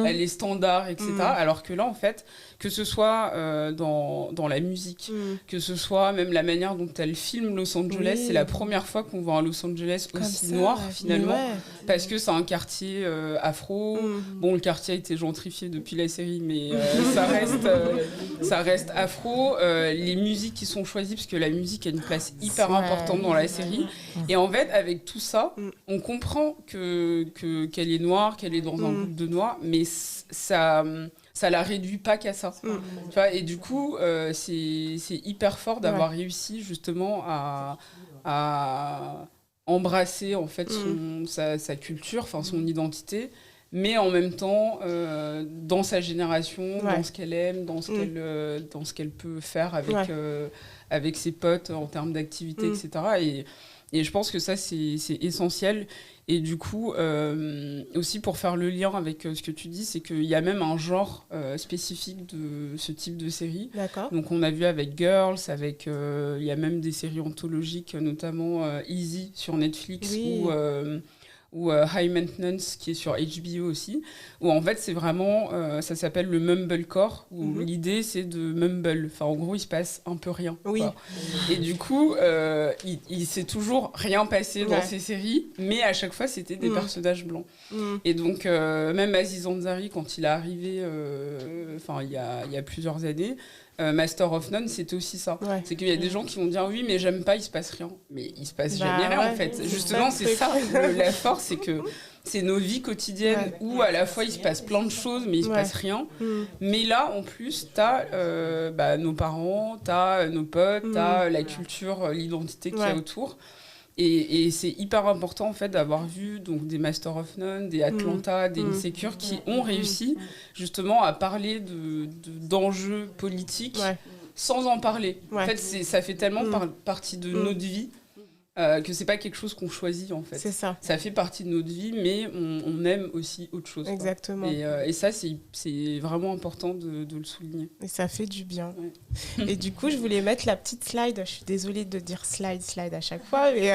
elle est standard, etc. Alors que là, en fait, que ce soit dans la musique, que ce soit même la manière dont elle filme Los Angeles, c'est la première fois qu'on voit un Los Angeles aussi noir, finalement, parce que c'est un quartier afro. Bon, le quartier a été gentrifié depuis la série, mais ça reste afro. Les musiques qui sont choisies, parce que la musique a une place hyper importante dans la série. Et en fait, avec tout ça, on comprend qu'elle est noire, qu'elle est dans un groupe de noirs, mais ça la réduit pas qu'à ça. Tu vois, et du coup, c'est hyper fort d'avoir réussi justement à embrasser en fait sa culture, enfin son identité, mais en même temps dans sa génération, dans ce qu'elle aime, dans ce qu'elle peut faire avec ses potes en termes d'activité, etc. Et je pense que ça, c'est essentiel. Et du coup, aussi pour faire le lien avec ce que tu dis, c'est qu'il y a même un genre spécifique de ce type de série. D'accord. Donc on a vu avec Girls, il y a même des séries anthologiques, notamment Easy sur Netflix, ou High Maintenance qui est sur HBO aussi, où en fait c'est vraiment, ça s'appelle le mumblecore, où l'idée c'est de mumble, enfin en gros il se passe un peu rien. Et du coup il s'est toujours rien passé dans ces séries, mais à chaque fois c'était des personnages blancs. Et donc même Aziz Ansari, quand il est arrivé il y a plusieurs années, Master of None, c'était aussi ça. C'est qu'il y a des gens qui vont dire oui, mais j'aime pas, il se passe rien. Mais il se passe jamais rien en fait. Justement, c'est ça la force, c'est que c'est nos vies quotidiennes où à la fois il se passe plein de choses, mais il se passe rien. Mais là, en plus, t'as nos parents, t'as nos potes, t'as la culture, l'identité qu'il y a autour. Et c'est hyper important en fait d'avoir vu donc des Master of None, des Atlanta, des Insecure qui ont réussi justement à parler d'enjeux politiques sans en parler. En fait, ça fait tellement partie de notre vie que c'est pas quelque chose qu'on choisit en fait. C'est ça. Ça fait partie de notre vie, mais on aime aussi autre chose. Exactement. Et ça, c'est vraiment important de le souligner. Et ça fait du bien. Et du coup, je voulais mettre la petite slide. Je suis désolée de dire slide à chaque fois, mais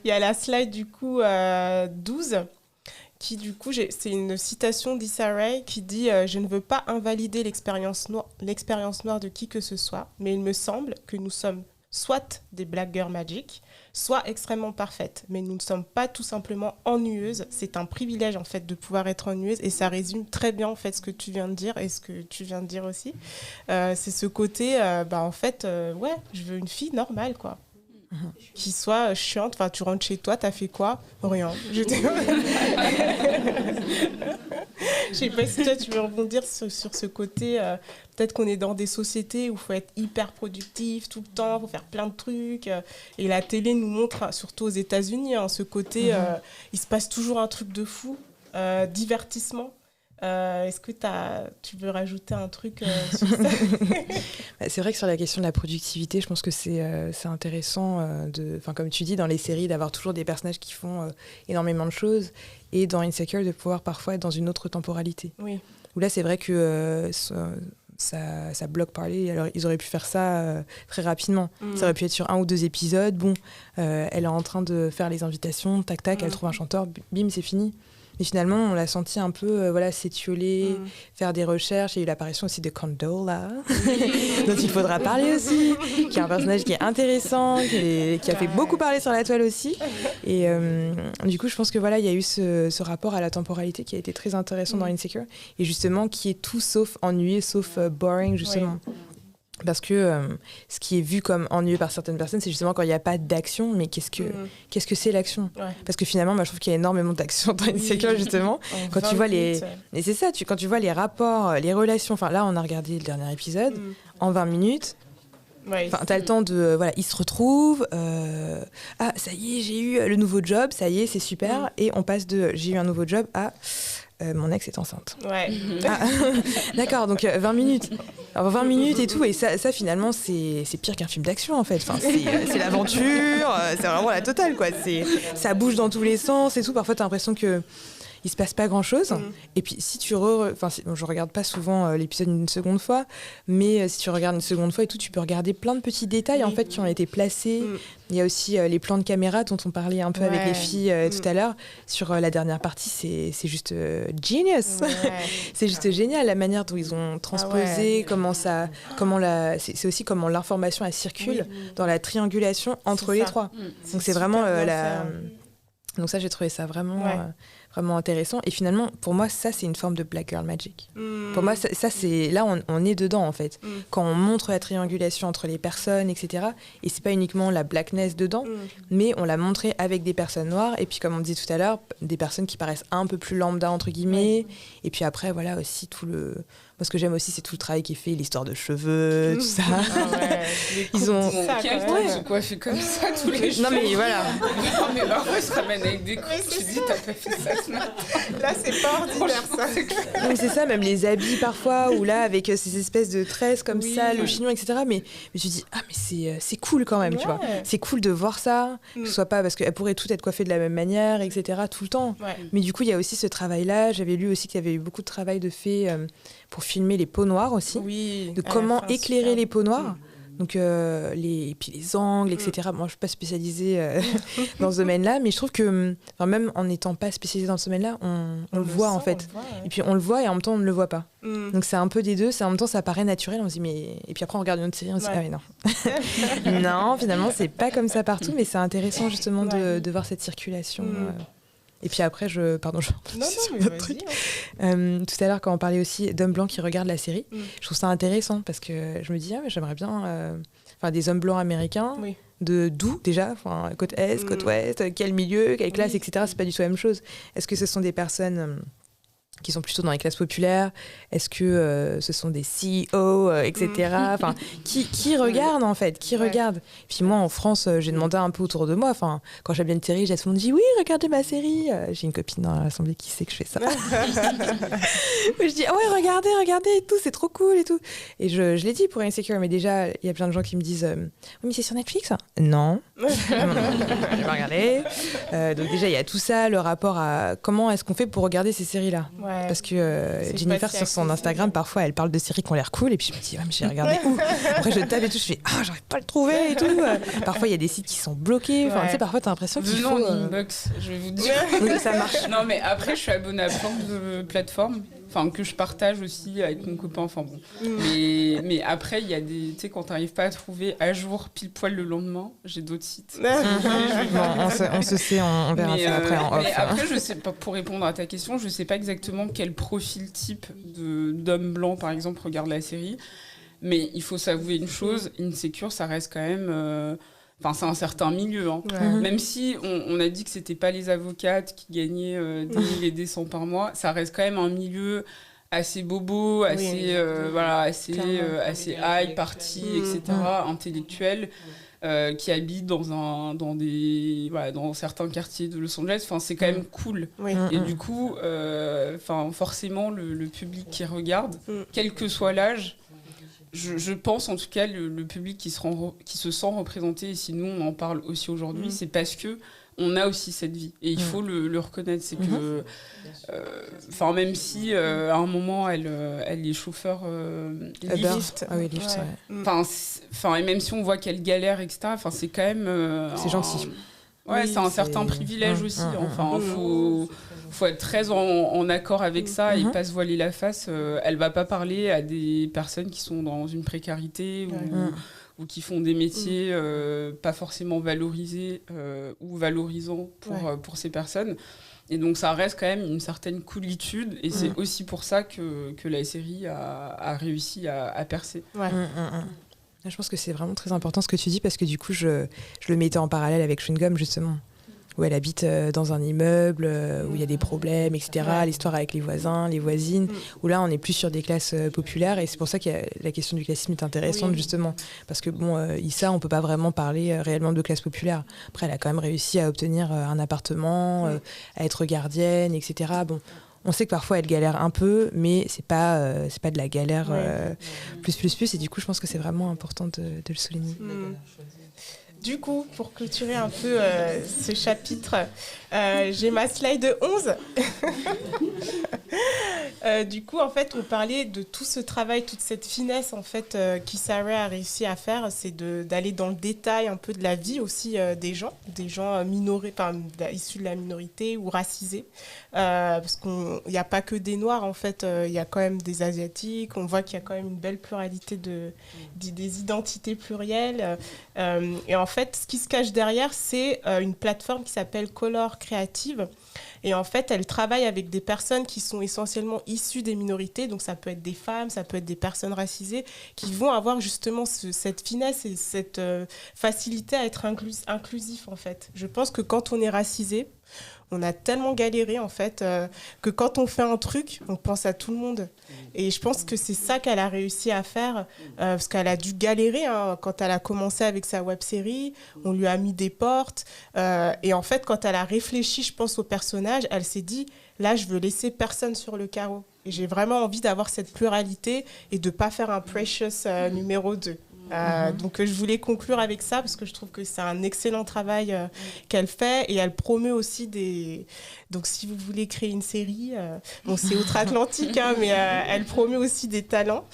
il y a la slide du coup 12. Qui du coup, c'est une citation d'Issa Rae qui dit « Je ne veux pas invalider l'expérience noire de qui que ce soit, mais il me semble que nous sommes soit des Black Girl Magic, soit extrêmement parfaites, mais nous ne sommes pas tout simplement ennuyeuses. C'est un privilège en fait de pouvoir être ennuyeuse et ça résume très bien en fait ce que tu viens de dire et ce que tu viens de dire aussi. C'est ce côté, en fait, je veux une fille normale quoi. Qui soit chiante, enfin tu rentres chez toi, t'as fait quoi? Rien. Je sais pas si toi tu veux rebondir sur ce côté, peut-être qu'on est dans des sociétés où il faut être hyper productif tout le temps, il faut faire plein de trucs, et la télé nous montre, surtout aux États-Unis, ce côté, il se passe toujours un truc de fou, divertissement. Est-ce que tu veux rajouter un truc sur ça? C'est vrai que sur la question de la productivité, je pense que c'est intéressant, comme tu dis, dans les séries, d'avoir toujours des personnages qui font énormément de choses, et dans Insecure, de pouvoir parfois être dans une autre temporalité. Oui. Où là, c'est vrai que ça bloque parler. Alors, ils auraient pu faire ça très rapidement. Ça aurait pu être sur 1 ou 2 épisodes. Bon, elle est en train de faire les invitations, tac, tac, elle trouve un chanteur, bim, c'est fini. Mais finalement, on l'a senti un peu s'étioler, faire des recherches. Il y a eu l'apparition aussi de Condola, dont il faudra parler aussi, qui est un personnage qui est intéressant, qui a fait beaucoup parler sur la toile aussi. Et du coup, je pense que il y a eu ce rapport à la temporalité qui a été très intéressant dans Insecure, et justement qui est tout sauf ennuyé, sauf boring, justement. Oui. Parce que ce qui est vu comme ennuyeux par certaines personnes, c'est justement quand il n'y a pas d'action. Mais qu'est-ce que c'est l'action? Parce que finalement, je trouve qu'il y a énormément d'action dans Insecure, justement. Quand tu vois et c'est ça, quand tu vois les rapports, les relations. Enfin, là, on a regardé le dernier épisode en 20 minutes. T'as le temps de... ils se retrouvent. Ça y est, j'ai eu le nouveau job. Ça y est, c'est super. Et on passe de j'ai eu un nouveau job à... mon ex est enceinte. Ouais. D'accord, donc 20 minutes. Alors 20 minutes et tout, et ça finalement, c'est pire qu'un film d'action en fait. Enfin, c'est l'aventure, c'est vraiment la totale quoi. Ça bouge dans tous les sens et tout. Parfois, t'as l'impression qu'ils il se passe pas grand-chose. Et puis si tu je regarde pas souvent l'épisode une seconde fois, mais si tu regardes une seconde fois et tout, tu peux regarder plein de petits détails en fait qui ont été placés. Il y a aussi les plans de caméra dont on parlait un peu avec les filles tout à l'heure. Sur la dernière partie, c'est juste genius. C'est juste génial la manière dont ils ont transposé, c'est aussi comment l'information elle circule dans la triangulation entre les trois. Donc c'est vraiment donc ça j'ai trouvé ça vraiment vraiment intéressant. Et finalement, pour moi, ça, c'est une forme de Black Girl Magic. Pour moi, ça c'est... Là, on est dedans, en fait. Quand on montre la triangulation entre les personnes, etc. Et c'est pas uniquement la blackness dedans, mais on l'a montré avec des personnes noires. Et puis, comme on disait tout à l'heure, des personnes qui paraissent un peu plus lambda, entre guillemets. Et puis après, voilà, aussi tout le... Moi, ce que j'aime aussi, c'est tout le travail qui est fait, l'histoire de cheveux, tout ça. Ils ont... Quelqu'un se coiffe comme ça tous les jours. Non, mais voilà. Non, mais parfois, ils se ramènent avec des coups. Tu dis, t'as pas fait ça ce matin. Là, c'est pas ordinaire, ça. Non, mais c'est ça, même les habits, parfois, ou là, avec ces espèces de tresses comme ça, le chignon, etc. Mais tu dis, mais c'est cool quand même, tu vois. C'est cool de voir ça, que ce soit pas... Parce qu'elles pourraient toutes être coiffées de la même manière, etc., tout le temps. Mais du coup, il y a aussi ce travail-là. J'avais lu aussi qu'il y avait eu beaucoup de travail de fait... pour filmer les peaux noires aussi, de comment éclairer les peaux noires. Donc, et puis les angles, etc. Moi, je ne suis pas spécialisée dans ce domaine-là, mais je trouve que, même en n'étant pas spécialisée dans ce domaine-là, on le voit en fait. Et puis on le voit et en même temps, on ne le voit pas. Donc c'est un peu des deux, en même temps, ça paraît naturel. On se dit, mais... Et puis après, on regarde une autre série, on se dit, ah mais non. Non, finalement, c'est pas comme ça partout, mais c'est intéressant justement de voir cette circulation. Et puis après, non, mais truc. Tout à l'heure, quand on parlait aussi d'hommes blancs qui regardent la série, je trouve ça intéressant parce que je me dis, mais j'aimerais bien des hommes blancs américains, d'où déjà, côte Est, côte Ouest, quel milieu, quelle classe, etc. C'est pas du tout la même chose. Est-ce que ce sont des personnes qui sont plutôt dans les classes populaires? Est-ce que ce sont des CEO, etc. Qui regarde en fait? Qui regarde? Puis moi en France, j'ai demandé un peu autour de moi. Quand j'aime bien une série, j'ai tout le monde dit oui, regardez ma série. J'ai une copine dans l'assemblée qui sait que je fais ça. Je dis ouais, regardez et tout, c'est trop cool et tout. Et je l'ai dit pour Insecure, mais déjà il y a plein de gens qui me disent oui, mais c'est sur Netflix? Non. J'ai pas regardé. Donc déjà il y a tout ça, le rapport à comment est-ce qu'on fait pour regarder ces séries-là. Parce que Jennifer sur son Instagram parfois elle parle de séries qui ont l'air cool et puis je me dis mais j'ai regardé où? Après je tape et tout, je fais j'arrive pas à le trouver et tout. Parfois il y a des sites qui sont bloqués, parfois t'as l'impression qu'il faut inbox, je vais vous dire. Ça marche. Non mais après je suis abonnée à plein de plateformes que je partage aussi avec mon copain, mais après il y a des, tu sais, quand t'arrives pas à trouver à jour pile poil le lendemain, j'ai d'autres sites. On se sait, on verra ça après en off. Mais après je sais pas, pour répondre à ta question, je sais pas exactement quel profil type d'homme blanc par exemple regarde la série, mais il faut s'avouer une chose, Insecure ça reste quand même c'est un certain milieu, Même si on a dit que c'était pas les avocates qui gagnaient des 1000 et des 100 par mois, ça reste quand même un milieu assez bobo, assez high party, etc., intellectuel, qui habite dans certains quartiers de Los Angeles. C'est quand même cool. Et du coup, forcément, le public qui regarde, quel que soit l'âge, je pense en tout cas le public qui se sent représenté, et si nous on en parle aussi aujourd'hui, c'est parce que on a aussi cette vie et il faut le reconnaître. C'est que même si à un moment elle est chauffeur Lyft, et même si on voit qu'elle galère, etc., c'est quand même c'est gentil. C'est un certain privilège aussi. Faut être très en accord avec ça et pas se voiler la face. Elle va pas parler à des personnes qui sont dans une précarité ou qui font des métiers pas forcément valorisés ou valorisants pour ces personnes. Et donc ça reste quand même une certaine coolitude et c'est aussi pour ça que la série a réussi à percer. Je pense que c'est vraiment très important ce que tu dis parce que du coup je le mettais en parallèle avec Chewing Gum justement, où elle habite dans un immeuble où il y a des problèmes, etc. L'histoire avec les voisins, les voisines, où là on est plus sur des classes populaires et c'est pour ça que la question du classisme est intéressante justement, parce que Issa, on peut pas vraiment parler réellement de classe populaire. Après elle a quand même réussi à obtenir un appartement, à être gardienne, etc. On sait que parfois elle galère un peu, mais c'est pas de la galère plus. Et du coup, je pense que c'est vraiment important de le souligner. Du coup, pour clôturer un peu ce chapitre, j'ai ma slide 11. Du coup, en fait, on parlait de tout ce travail, toute cette finesse en fait, qu'Issa Rae a réussi à faire, c'est d'aller dans le détail un peu de la vie aussi des gens minorés, issus de la minorité ou racisés. Parce qu'il n'y a pas que des Noirs, en fait, il y a quand même des Asiatiques, on voit qu'il y a quand même une belle pluralité des identités plurielles. Et en fait, ce qui se cache derrière, c'est une plateforme qui s'appelle Color Creative. Et en fait, elle travaille avec des personnes qui sont essentiellement issues des minorités. Donc, ça peut être des femmes, ça peut être des personnes racisées qui vont avoir justement cette finesse et cette facilité à être inclusif, en fait. Je pense que quand on est racisé, on a tellement galéré, en fait, que quand on fait un truc, on pense à tout le monde. Et je pense que c'est ça qu'elle a réussi à faire, parce qu'elle a dû galérer quand elle a commencé avec sa web-série. On lui a mis des portes. Et en fait, quand elle a réfléchi, je pense, au personnage, elle s'est dit, là, je veux laisser personne sur le carreau. Et j'ai vraiment envie d'avoir cette pluralité et de ne pas faire un Precious numéro 2. Donc je voulais conclure avec ça parce que je trouve que c'est un excellent travail qu'elle fait et elle promeut aussi donc si vous voulez créer une série, c'est outre-Atlantique mais elle promeut aussi des talents.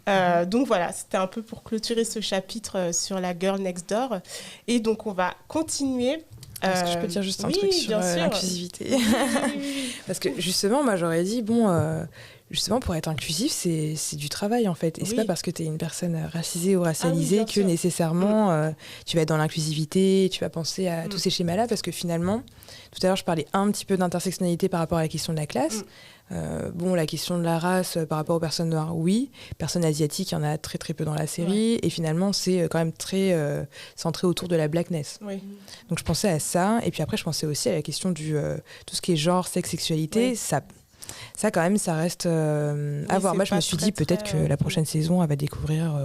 Donc voilà, c'était un peu pour clôturer ce chapitre sur la Girl Next Door et donc on va continuer. Est-ce que je peux dire juste un truc sur l'inclusivité Parce que justement, moi j'aurais dit, justement pour être inclusif, c'est du travail en fait. Et c'est pas parce que tu es une personne racisée ou racialisée que nécessairement tu vas être dans l'inclusivité, tu vas penser à tous ces schémas-là. Parce que finalement, tout à l'heure je parlais un petit peu d'intersectionnalité par rapport à la question de la classe. La question de la race par rapport aux personnes noires, oui. Personnes asiatiques, il y en a très très peu dans la série. Et finalement, c'est quand même très centré autour de la blackness. Oui. Donc je pensais à ça. Et puis après, je pensais aussi à la question du tout ce qui est genre, sexe, sexualité. Oui. Ça quand même, ça reste à voir. Moi, je me suis dit peut-être que la prochaine saison, elle va découvrir,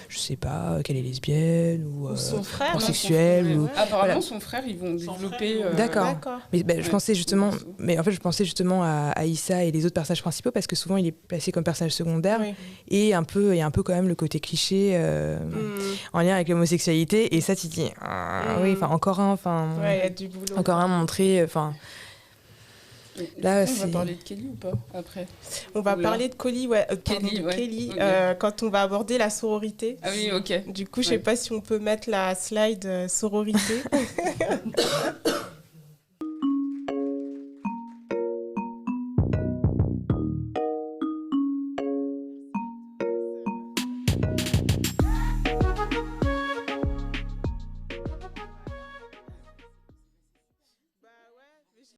je sais pas, qu'elle est lesbienne ou son frère, pansexuelle. Apparemment, son frère, ils vont développer. D'accord. Mais je pensais justement, je pensais justement à Issa et les autres personnages principaux parce que souvent il est placé comme personnage secondaire et il y a un peu quand même le côté cliché en lien avec l'homosexualité et ça, tu te dis, encore un, il y a du boulot. Encore un montré, Là, on va parler de Kelly ou pas après? On va parler de Kelly, Kelly quand on va aborder la sororité. Ah oui, ok. Du coup, je sais pas si on peut mettre la slide sororité.